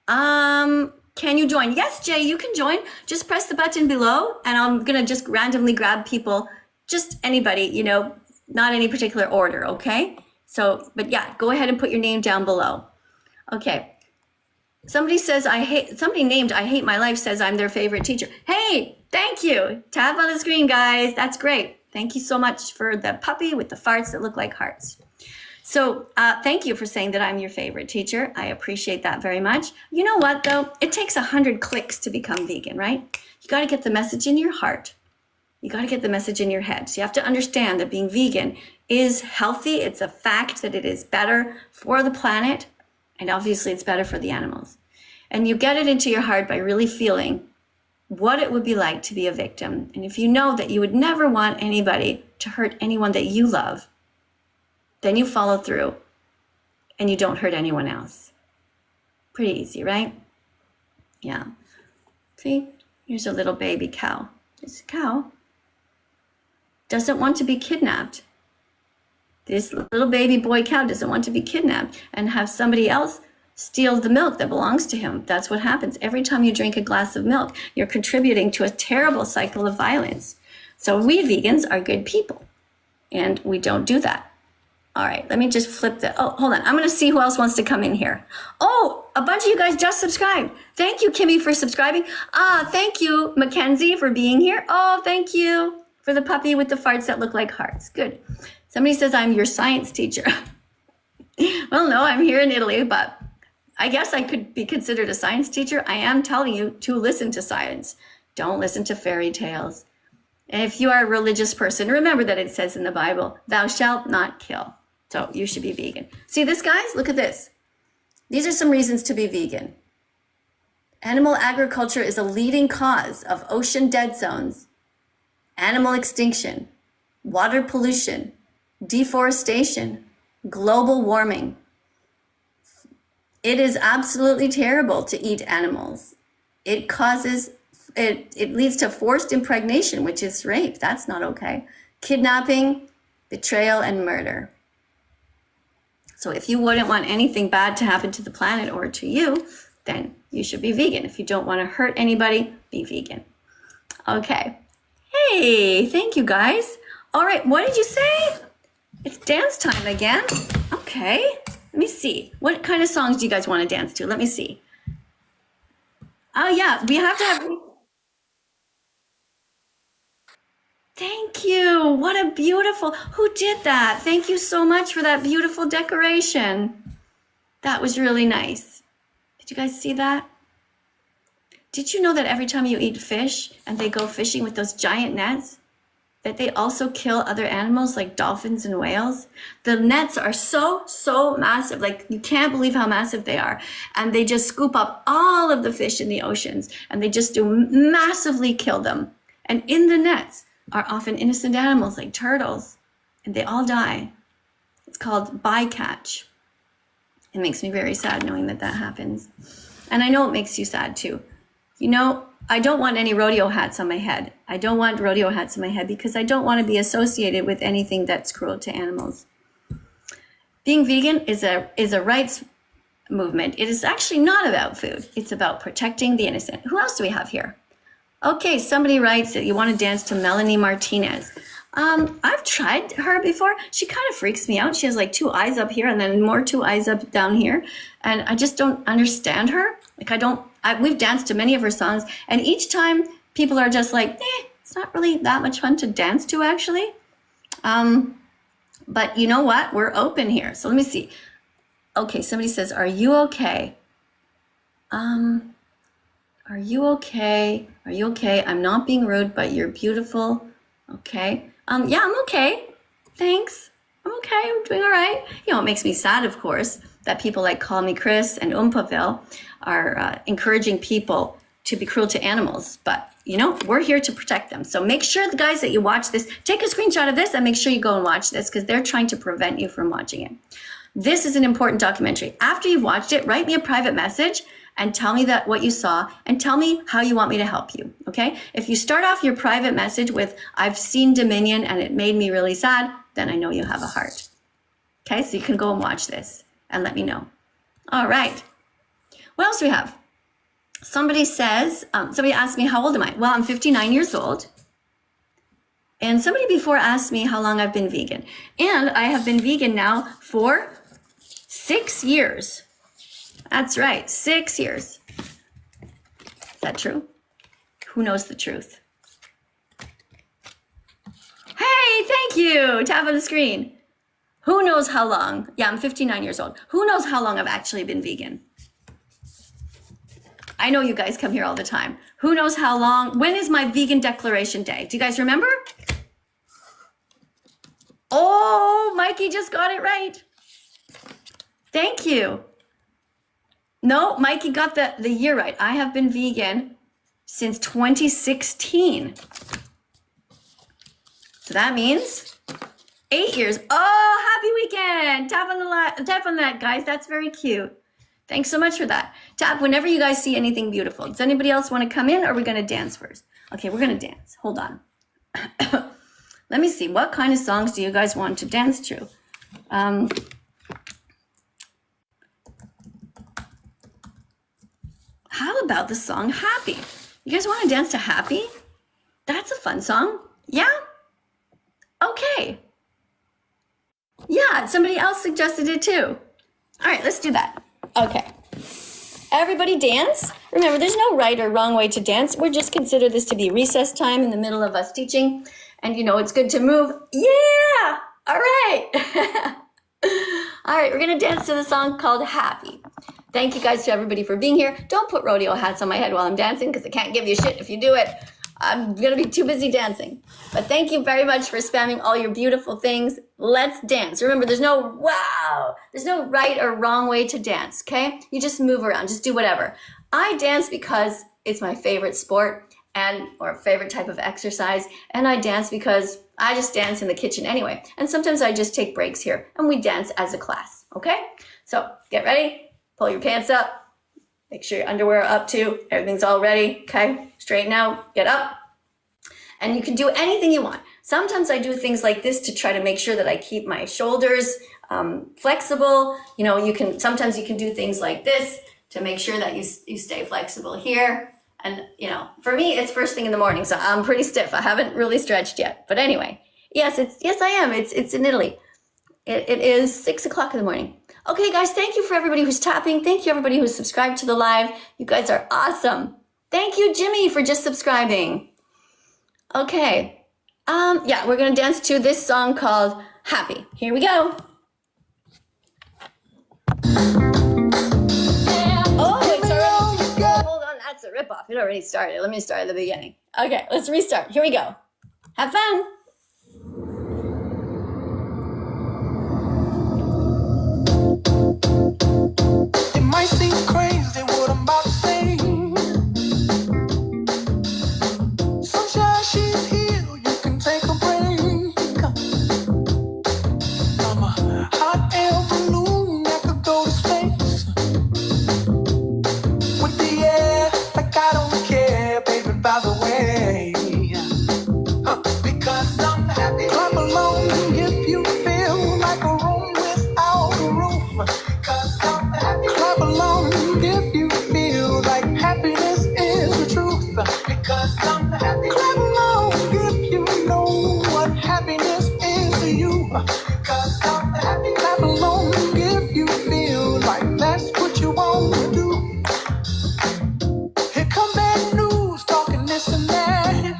Can you join? Yes, Jay, you can join. Just press the button below and I'm going to just randomly grab people, just anybody, you know, not any particular order, okay? So, but yeah, go ahead and put your name down below. Okay. Somebody says, somebody named I Hate My Life says I'm their favorite teacher. Hey, thank you. Tap on the screen, guys. That's great. Thank you so much for the puppy with the farts that look like hearts. So thank you for saying that I'm your favorite teacher. I appreciate that very much. You know what, though? It takes 100 clicks to become vegan, right? You got to get the message in your heart. You got to get the message in your head. So you have to understand that being vegan is healthy. It's a fact that it is better for the planet. And obviously it's better for the animals. And you get it into your heart by really feeling what it would be like to be a victim. And if you know that you would never want anybody to hurt anyone that you love, then you follow through and you don't hurt anyone else. Pretty easy, right? Yeah. See, here's a little baby cow. This cow doesn't want to be kidnapped. This little baby boy cow doesn't want to be kidnapped and have somebody else steal the milk that belongs to him. That's what happens. Every time you drink a glass of milk, you're contributing to a terrible cycle of violence. So we vegans are good people and we don't do that. All right, let me just flip the, oh, hold on. I'm gonna see who else wants to come in here. Oh, a bunch of you guys just subscribed. Thank you, Kimmy, for subscribing. Thank you, Mackenzie, for being here. Oh, thank you for the puppy with the farts that look like hearts. Good. Somebody says I'm your science teacher. Well, no, I'm here in Italy, but I guess I could be considered a science teacher. I am telling you to listen to science. Don't listen to fairy tales. And if you are a religious person, remember that it says in the Bible, thou shalt not kill. So you should be vegan. See this, guys? Look at this. These are some reasons to be vegan. Animal agriculture is a leading cause of ocean dead zones, animal extinction, water pollution, deforestation, global warming. It is absolutely terrible to eat animals. It causes it leads to forced impregnation, which is rape. That's not okay. Kidnapping, betrayal, and murder. So if you wouldn't want anything bad to happen to the planet or to you, then you should be vegan. If you don't want to hurt anybody, be vegan. Okay. Hey, thank you guys. All right, what did you say? It's dance time again. Okay. Let me see. What kind of songs do you guys want to dance to? Let me see. Oh yeah, we have to have. Thank you. What a beautiful. Who did that? Thank you so much for that beautiful decoration. That was really nice. Did you guys see that? Did you know that every time you eat fish and they go fishing with those giant nets, that they also kill other animals like dolphins and whales? The nets are so massive. Like, you can't believe how massive they are. And they just scoop up all of the fish in the oceans and they just do massively kill them. And in the nets are often innocent animals like turtles, and they all die. It's called bycatch. It makes me very sad knowing that that happens. And I know it makes you sad too. You know, I don't want any rodeo hats on my head. I don't want rodeo hats on my head because I don't want to be associated with anything that's cruel to animals. Being vegan is a rights movement. It is actually not about food. It's about protecting the innocent. Who else do we have here? Okay, somebody writes that you want to dance to Melanie Martinez. I've tried her before. She kind of freaks me out. She has like 2 eyes up here and then more 2 eyes up down here. And I just don't understand her. Like we've danced to many of her songs, and each time people are just like, it's not really that much fun to dance to actually. But you know what? We're open here. So let me see. Okay, somebody says, are you okay? Are you okay? Are you okay? I'm not being rude, but you're beautiful. Okay. Yeah, I'm okay. Thanks. I'm okay. I'm doing all right. You know, it makes me sad, of course, that people like Call Me Chris and Oompaville are encouraging people to be cruel to animals. But, you know, we're here to protect them. So make sure, the guys, that you watch this, take a screenshot of this and make sure you go and watch this because they're trying to prevent you from watching it. This is an important documentary. After you've watched it, write me a private message and tell me that what you saw and tell me how you want me to help you, okay? If you start off your private message with, I've seen Dominion and it made me really sad, then I know you have a heart. Okay, so you can go and watch this and let me know. All right, what else do we have? Somebody says, somebody asked me, how old am I? Well, I'm 59 years old. And somebody before asked me how long I've been vegan. And I have been vegan now for 6 years. That's right, 6 years. Is that true? Who knows the truth? Hey, thank you. Tap on the screen. Who knows how long? Yeah, I'm 59 years old. Who knows how long I've actually been vegan? I know you guys come here all the time. Who knows how long? When is my vegan declaration day? Do you guys remember? Oh, Mikey just got it right. Thank you. No, Mikey got the year right. I have been vegan since 2016. So that means 8 years. Oh, happy weekend. Tap on that, guys. That's very cute. Thanks so much for that. Tap whenever you guys see anything beautiful. Does anybody else want to come in or are we going to dance first? Okay, we're going to dance. Hold on. Let me see. What kind of songs do you guys want to dance to? How about the song Happy? You guys want to dance to Happy? That's a fun song. Yeah? Okay. Yeah, somebody else suggested it too. All right, let's do that. Okay. Everybody dance. Remember, there's no right or wrong way to dance. We're just consider this to be recess time in the middle of us teaching. And you know, it's good to move. Yeah! All right. All right, we're going to dance to the song called Happy. Thank you guys to everybody for being here. Don't put rodeo hats on my head while I'm dancing because I can't give you shit if you do it. I'm going to be too busy dancing. But thank you very much for spamming all your beautiful things. Let's dance. Remember, there's no right or wrong way to dance, okay? You just move around, just do whatever. I dance because it's my favorite sport or favorite type of exercise. And I dance because I just dance in the kitchen anyway. And sometimes I just take breaks here and we dance as a class, okay? So get ready, pull your pants up, Make sure your underwear are up too. Everything's all ready. Okay, straighten out, get up. And you can do anything you want. Sometimes I do things like this to try to make sure that I keep my shoulders flexible. Sometimes you can do things like this to make sure that you stay flexible here. And, for me, it's first thing in the morning, so I'm pretty stiff. I haven't really stretched yet. But anyway, yes, I am. It's in Italy. It is 6 o'clock in the morning. Okay, guys, thank you for everybody who's tapping. Thank you, everybody who's subscribed to the live. You guys are awesome. Thank you, Jimmy, for just subscribing. Okay. We're going to dance to this song called Happy. Here we go. Oh, it's already, hold on, that's a ripoff. It already started. Let me start at the beginning. Okay, let's restart. Here we go. Have fun. It might seem crazy what I'm about to say. Sunshine, she's here, you can take a break. I'm a hot air balloon that could go to space. With the air, like I don't care, baby, by the way. Because I'm happy. Clap along if you feel like a room without a roof. Because I'm happy. Clap along if you feel like happiness is the truth. Because I'm happy. Clap along if you know what happiness is to you. Because I'm happy. Clap along if you feel like that's what you want to do. Here come bad news, talking this and that.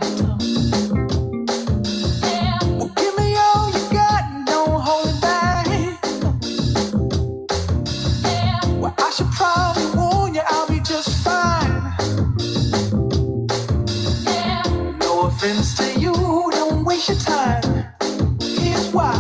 Well, give me all you got and don't hold it back. Well, I should probably warn you, I'll be just fine. No offense to you, don't waste your time. Here's why.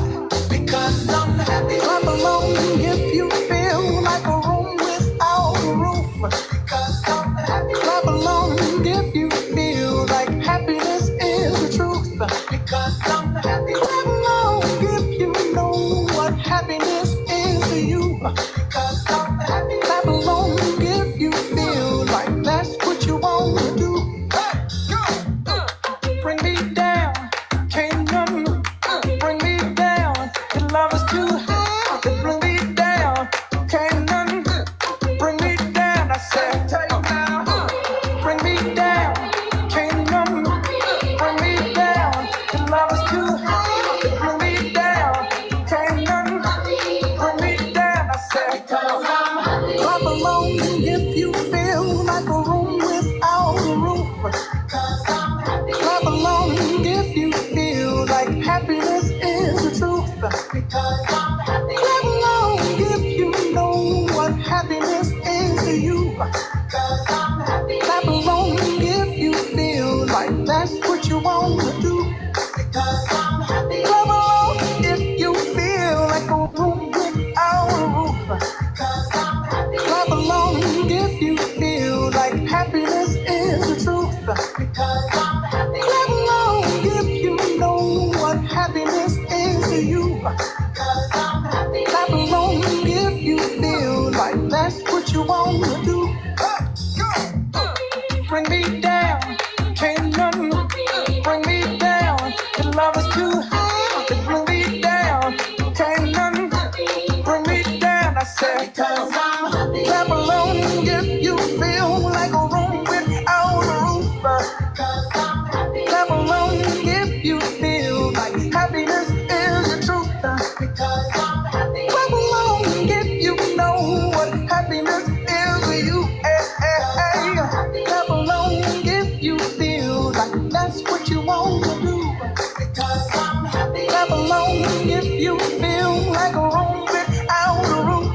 Because I'm happy. Clap along if you feel like a room without a roof. Because I'm happy. Clap along if you feel like happiness is the truth. Because I'm happy. Clap along if you know what happiness is to you. Because I'm happy. Clap along if you feel like that's what you want to do. Bring me down, can't none bring me down. Your love is too high. Bring me down, can't none bring me down. I said, take now. Bring me down, can't none bring me down. Your love is too high. Bring me down, can't none bring me down. I said, clap along if you feel like a room without a roof. Clap along if you feel like happiness is the truth. Because I'm happy. Clap along if you know what happiness is to you. Because I'm happy. Clap along if you feel like that's what you want to do. Because I'm happy. Clap along if you feel like a room without a roof. Because I'm happy. Clap along if you feel like happiness is the truth. Because I'm happy. Clap along if you know what happiness is to you. Because I'm happy. Clap along if you feel like that's what you want to do. Bring me down, can't none bring me down. Your love is too high to bring me down. Can't none bring me down. I said, because I'm happy. Clap along if you feel like a room without a roof. Because I'm happy. Clap along if you feel like happiness is the truth. Because I'm happy. Clap along if you know what happiness is to you. Clap along if you feel like that's what you want to do. Because I'm happy. Clap along if you feel like a room without a roof.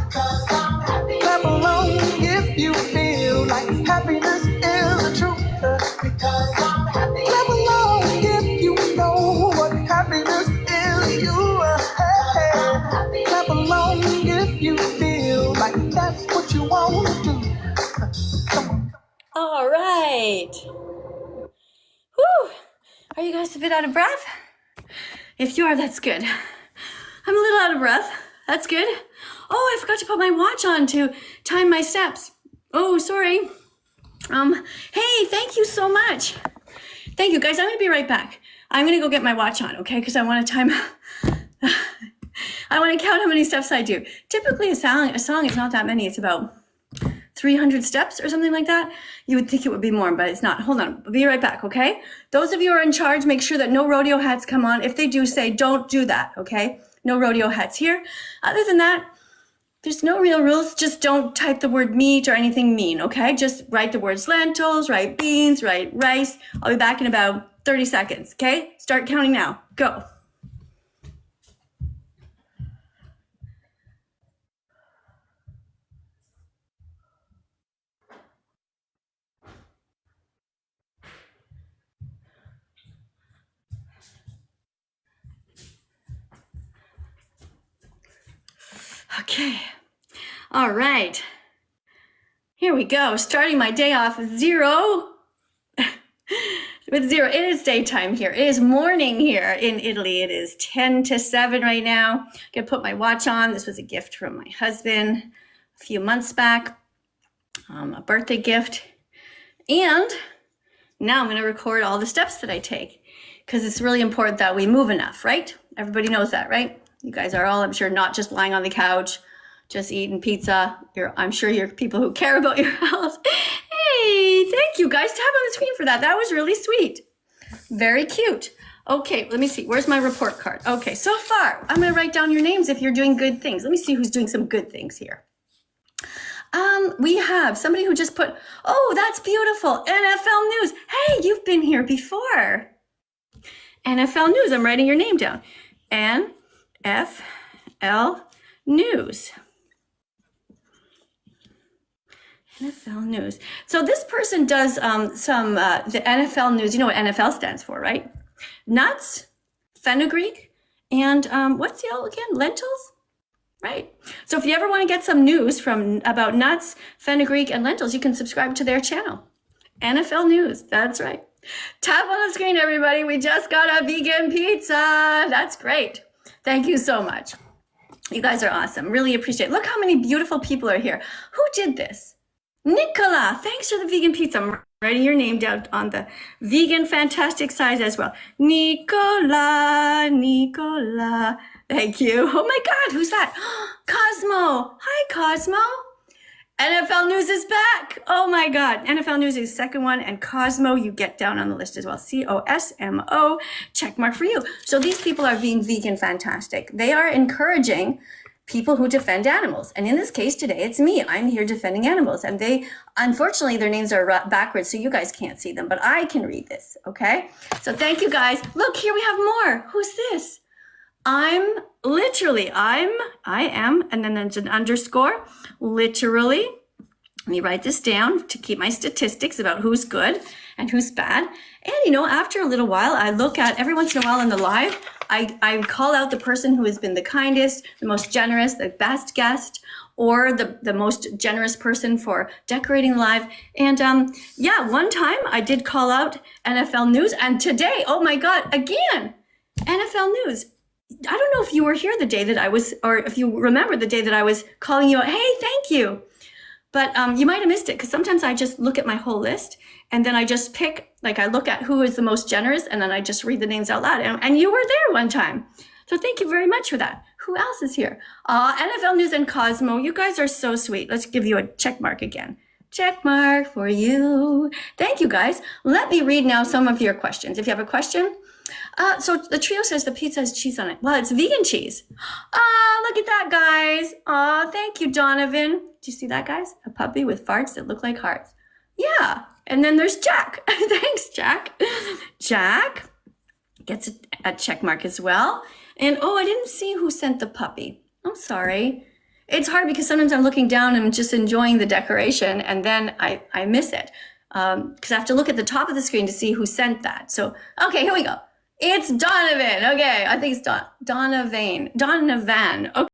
Because I'm happy. Clap along if you feel like happiness is the truth. Because I'm happy. Clap along if you know what happiness is to you. Clap along if you feel like that's what you want to do. Come on. All right. Whew. Are you guys a bit out of breath? If you are, that's good. I'm a little out of breath. That's good. Oh, I forgot to put my watch on to time my steps. Oh, sorry. Hey, thank you so much. Thank you, guys. I'm gonna be right back. I'm gonna go get my watch on, okay? Because I want to time. I want to count how many steps I do. Typically, a song is not that many. It's about 300 steps or something like that. You would think it would be more, but it's not. Hold on. I'll be right back, okay? Those of you who are in charge, make sure that no rodeo hats come on. If they do, say, don't do that, okay? No rodeo hats here. Other than that, there's no real rules. Just don't type the word meat or anything mean, okay? Just write the words lentils, write beans, write rice. I'll be back in about 30 seconds, okay? Start counting now. Go. Okay. All right. Here we go. Starting my day off with zero. With zero. It is daytime here. It is morning here in Italy. It is 10 to 7 right now. I'm going to put my watch on. This was a gift from my husband a few months back. A birthday gift. And now I'm going to record all the steps that I take because it's really important that we move enough, right? Everybody knows that, right? You guys are all, I'm sure, not just lying on the couch, just eating pizza. I'm sure you're people who care about your health. Hey, thank you guys. Tap on the screen for that. That was really sweet. Very cute. Okay, let me see. Where's my report card? Okay, so far, I'm going to write down your names if you're doing good things. Let me see who's doing some good things here. We have somebody who just put, oh, that's beautiful. NFL News. Hey, you've been here before. NFL News. I'm writing your name down. NFL News. NFL News. So this person does the NFL News. You know what NFL stands for, right? Nuts, fenugreek, and what's the other again? Lentils, right? So if you ever want to get some news about nuts, fenugreek, and lentils, you can subscribe to their channel. NFL News. That's right. Tap on the screen, everybody. We just got a vegan pizza. That's great. Thank you so much. You guys are awesome. Really appreciate it. Look how many beautiful people are here. Who did this? Nicola. Thanks for the vegan pizza. I'm writing your name down on the vegan fantastic size as well. Nicola. Thank you. Oh my God. Who's that? Cosmo. Hi, Cosmo. NFL News is back. Oh my God. NFL News is the second one. And Cosmo, you get down on the list as well. COSMO, check mark for you. So these people are being vegan fantastic. They are encouraging people who defend animals. And in this case today, it's me. I'm here defending animals. And they, unfortunately, their names are backwards, so you guys can't see them, but I can read this, okay? So thank you guys. Look, here we have more. Who's this? I am, and then there's an underscore, literally. Let me write this down to keep my statistics about who's good and who's bad. And, you know, after a little while, I look at, every once in a while in the live, I call out the person who has been the kindest, the most generous, the best guest, or the most generous person for decorating live. And yeah, one time I did call out NFL News, and today, oh my God, again, NFL News. I don't know if you were here the day that I was, or if you remember the day that I was calling you out, hey, thank you. But you might have missed it because sometimes I just look at my whole list and then I just pick, like I look at who is the most generous and then I just read the names out loud. And you were there one time. So thank you very much for that. Who else is here? NFL News and Cosmo, you guys are so sweet. Let's give you a check mark again. Check mark for you. Thank you guys. Let me read now some of your questions. If you have a question, so the trio says the pizza has cheese on it. Well, it's vegan cheese. Look at that, guys. Thank you, Donovan. Do you see that, guys? A puppy with farts that look like hearts. Yeah. And then there's Jack. Thanks, Jack. Jack gets a check mark as well. And I didn't see who sent the puppy. I'm sorry. It's hard because sometimes I'm looking down and I'm just enjoying the decoration and then I miss it. Because I have to look at the top of the screen to see who sent that. So, okay, here we go. It's Donovan. Okay, I think it's Donovan. Okay.